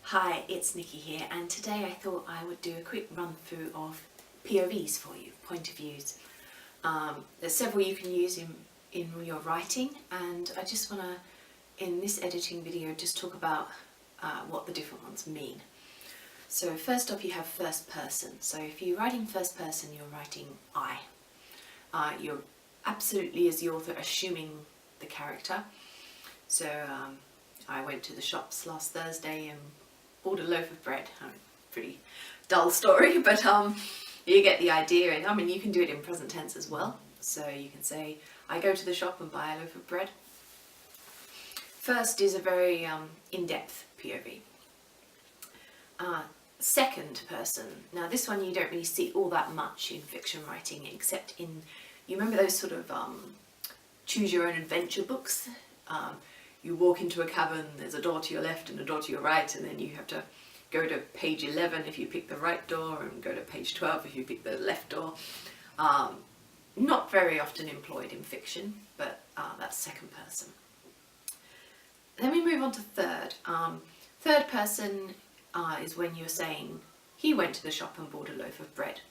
Hi, it's Nicki here, and today I thought I would do a quick run through of POVs for you, point of views. There's several you can use in your writing, and I just want to, in this editing video, just talk about what the different ones mean. So first off, you have first person. So if you're writing first person, you're writing I. You're absolutely, as the author, assuming the character. So I went to the shops last Thursday and bought a loaf of bread. Pretty dull story, but you get the idea. And I mean, you can do it in present tense as well. So you can say, I go to the shop and buy a loaf of bread. First is a very in-depth POV. Second person. Now this one you don't really see all that much in fiction writing, except in, you remember those sort of choose your own adventure books? You walk into a cavern, there's a door to your left and a door to your right, and then you have to go to page 11 if you pick the right door and go to page 12 if you pick the left door. Not very often employed in fiction, but that's second person. Then we move on to third. Third person is when you're saying, he went to the shop and bought a loaf of bread.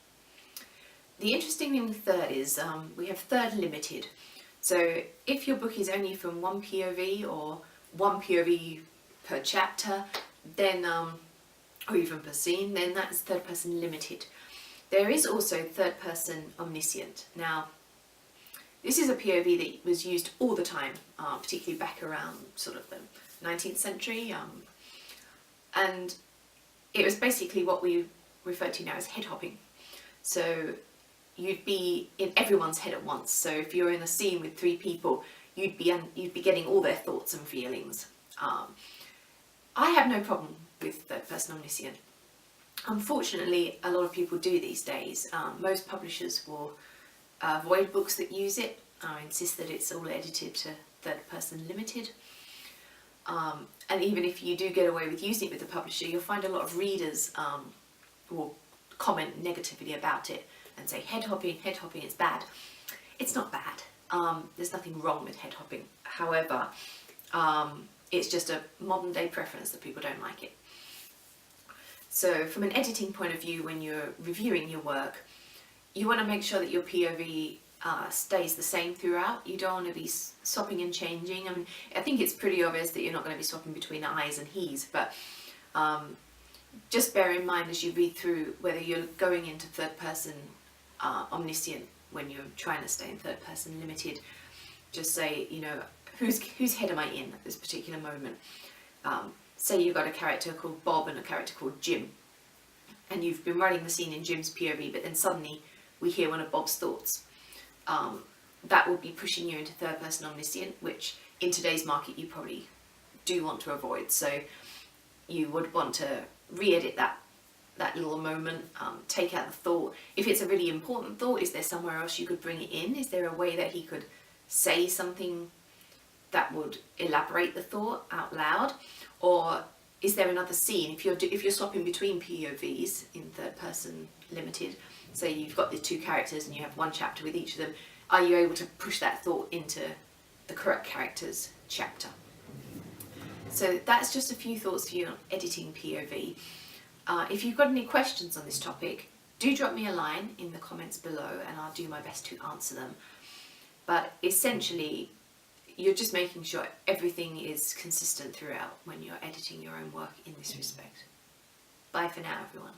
The interesting thing with third is we have third limited. So if your book is only from one POV or one POV per chapter, then, or even per scene, then that's third person limited. There is also third person omniscient. Now, this is a POV that was used all the time, particularly back around sort of the 19th century. And it was basically what we refer to now as head hopping. So you'd be in everyone's head at once. So if you're in a scene with three people, you'd be getting all their thoughts and feelings. I have no problem with third person omniscient. Unfortunately, a lot of people do these days. Most publishers will avoid books that use it. I insist that it's all edited to third person limited. And even if you do get away with using it with the publisher, you'll find a lot of readers will comment negatively about it and say head hopping, it's bad. It's not bad. There's nothing wrong with head hopping. However, it's just a modern day preference that people don't like it. So from an editing point of view, when you're reviewing your work, you want to make sure that your POV stays the same throughout. You don't want to be swapping and changing. I mean, I think it's pretty obvious that you're not going to be swapping between I's and he's, but just bear in mind as you read through whether you're going into third person omniscient when you're trying to stay in third person limited. Just say, you know, whose head am I in at this particular moment? Say you've got a character called Bob and a character called Jim, and you've been writing the scene in Jim's POV, but then suddenly we hear one of Bob's thoughts. That would be pushing you into third person omniscient, which in today's market you probably do want to avoid. So you would want to re-edit that little moment, take out the thought. If it's a really important thought, is there somewhere else you could bring it in? Is there a way that he could say something that would elaborate the thought out loud? Or is there another scene? If you're swapping between POVs in third person limited, say you've got the two characters and you have one chapter with each of them, are you able to push that thought into the correct character's chapter? So that's just a few thoughts for you on editing POV. If you've got any questions on this topic, do drop me a line in the comments below and I'll do my best to answer them. But essentially, you're just making sure everything is consistent throughout when you're editing your own work in this respect. Bye for now, everyone.